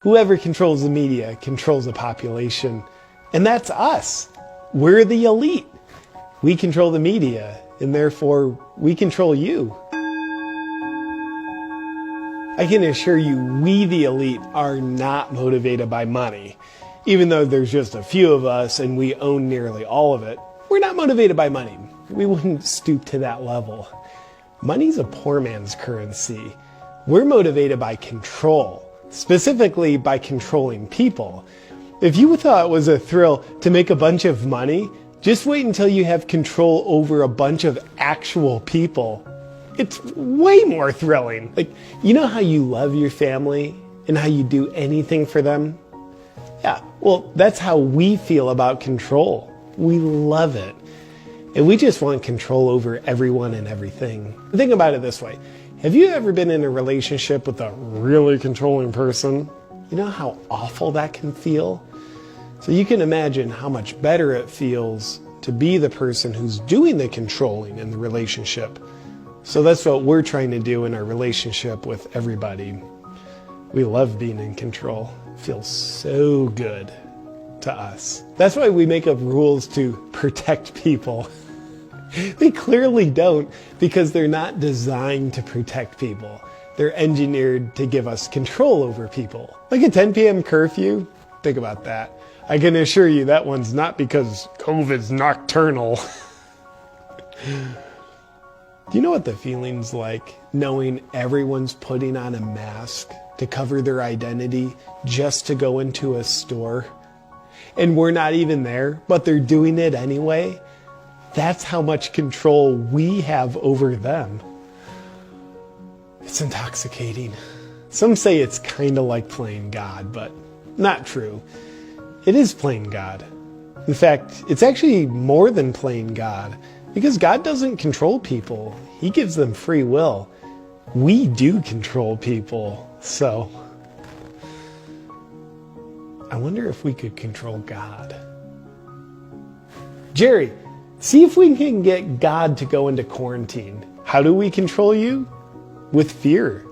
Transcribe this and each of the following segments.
Whoever controls the media controls the population. And that's us. We're the elite. We control the media, and therefore we control you. I can assure you, we the elite are not motivated by money. Even though there's just a few of us and we own nearly all of it, we're not motivated by money. We wouldn't stoop to that level. Money's a poor man's currency. We're motivated by control, specifically by controlling people. If you thought it was a thrill to make a bunch of money, just wait until you have control over a bunch of actual people. It's way more thrilling. Like, you know how you love your family and how you do anything for them? Yeah, well, that's how we feel about control. We love it. And we just want control over everyone and everything. Think about it this way. Have you ever been in a relationship with a really controlling person? You know how awful that can feel? So you can imagine how much better it feels to be the person who's doing the controlling in the relationship. So that's what we're trying to do in our relationship with everybody. We love being in control. It feels so good to us. That's why we make up rules to protect people. They clearly don't, because they're not designed to protect people. They're engineered to give us control over people. Like a 10 p.m. curfew, think about that. I can assure you that one's not because COVID's nocturnal. Do you know what the feeling's like knowing everyone's putting on a mask to cover their identity just to go into a store? And we're not even there, but they're doing it anyway? That's how much control we have over them. It's intoxicating. Some say it's kind of like playing God, but not true. It is playing God. In fact, it's actually more than playing God, because God doesn't control people. He gives them free will. We do control people, so I wonder if we could control God. Jerry, see if we can get God to go into quarantine. How do we control you? With fear.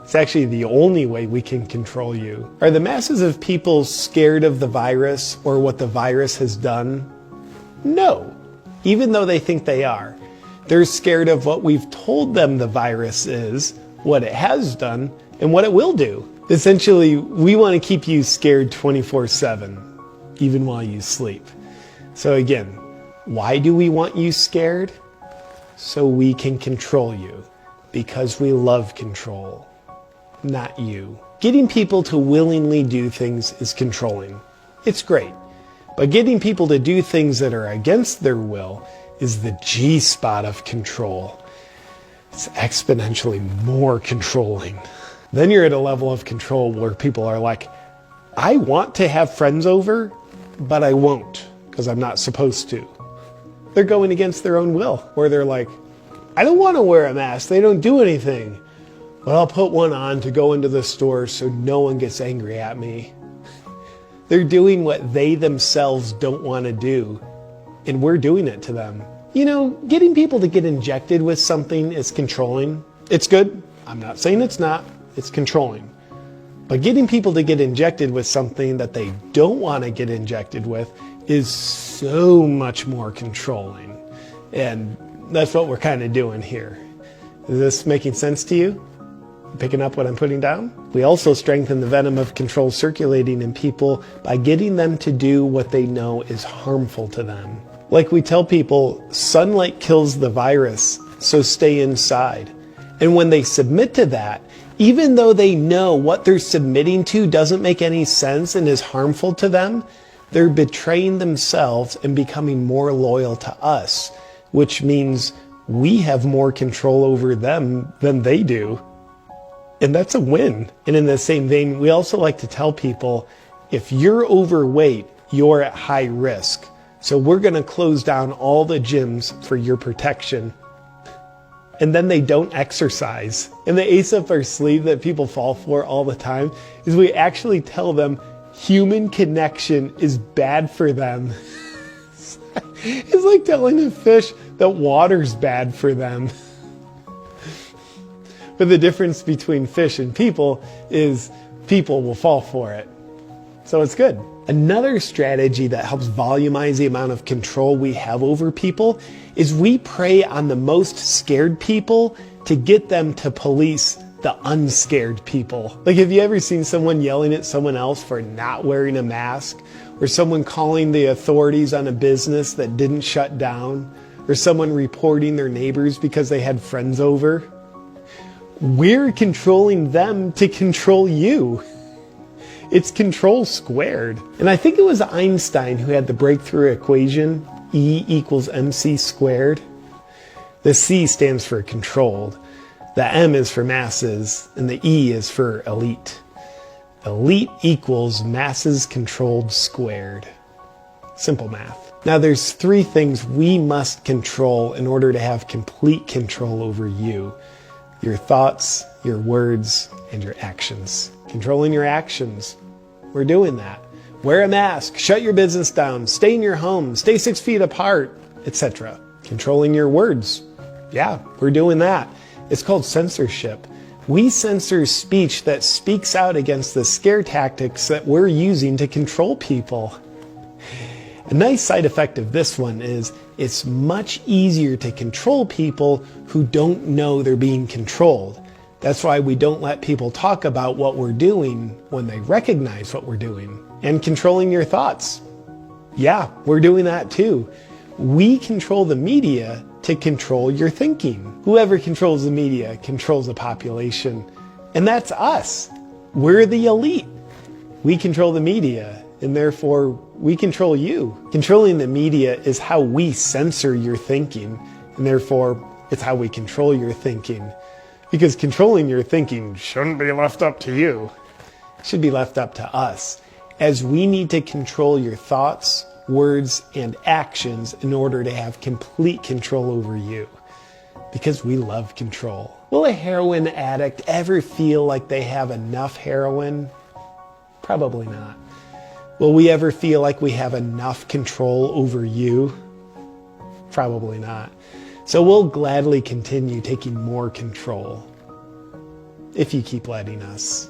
It's actually the only way we can control you. Are the masses of people scared of the virus or what the virus has done? No, even though they think they are. They're scared of what we've told them the virus is, what it has done, and what it will do. Essentially, we want to keep you scared 24/7, even while you sleep. So again, why do we want you scared? So we can control you, because we love control, not you. Getting people to willingly do things is controlling. It's great. But getting people to do things that are against their will is the G-spot of control. It's exponentially more controlling. Then you're at a level of control where people are like, I want to have friends over, but I won't because I'm not supposed to. They're going against their own will, or they're like, I don't want to wear a mask. They don't do anything. But I'll put one on to go into the store so no one gets angry at me. They're doing what they themselves don't want to do, and we're doing it to them. You know, getting people to get injected with something is controlling. It's good. I'm not saying it's not. It's controlling. But getting people to get injected with something that they don't want to get injected with is so much more controlling. And that's what we're kind of doing here. Is this making sense to you? Picking up what I'm putting down? We also strengthen the venom of control circulating in people by getting them to do what they know is harmful to them. Like we tell people, sunlight kills the virus, so stay inside. And when they submit to that, even though they know what they're submitting to doesn't make any sense and is harmful to them, they're betraying themselves and becoming more loyal to us, which means we have more control over them than they do. And that's a win. And in the same vein, we also like to tell people, if you're overweight, you're at high risk. So we're going to close down all the gyms for your protection. And then they don't exercise. And the ace up our sleeve that people fall for all the time is we actually tell them human connection is bad for them. It's like telling a fish that water's bad for them. But the difference between fish and people is people will fall for it. So it's good. Another strategy that helps volumize the amount of control we have over people is we prey on the most scared people to get them to police the unscared people. Like, have you ever seen someone yelling at someone else for not wearing a mask? Or someone calling the authorities on a business that didn't shut down? Or someone reporting their neighbors because they had friends over? We're controlling them to control you. It's control squared. And I think it was Einstein who had the breakthrough equation, E equals mc squared. The C stands for controlled, the M is for masses, and the E is for elite. Elite equals masses controlled squared. Simple math. Now there's 3 things we must control in order to have complete control over you. Your thoughts, your words, and your actions. Controlling your actions. We're doing that. Wear a mask, shut your business down, stay in your home, stay 6 feet apart, etc. Controlling your words. Yeah, we're doing that. It's called censorship. We censor speech that speaks out against the scare tactics that we're using to control people. A nice side effect of this one is it's much easier to control people who don't know they're being controlled. That's why we don't let people talk about what we're doing when they recognize what we're doing. And controlling your thoughts. Yeah, we're doing that too. We control the media to control your thinking. Whoever controls the media controls the population. And that's us. We're the elite. We control the media, and therefore we control you. Controlling the media is how we censor your thinking, and therefore it's how we control your thinking. Because controlling your thinking shouldn't be left up to you. It should be left up to us, as we need to control your thoughts, words, and actions in order to have complete control over you. Because we love control. Will a heroin addict ever feel like they have enough heroin? Probably not. Will we ever feel like we have enough control over you? Probably not. So we'll gladly continue taking more control if you keep letting us.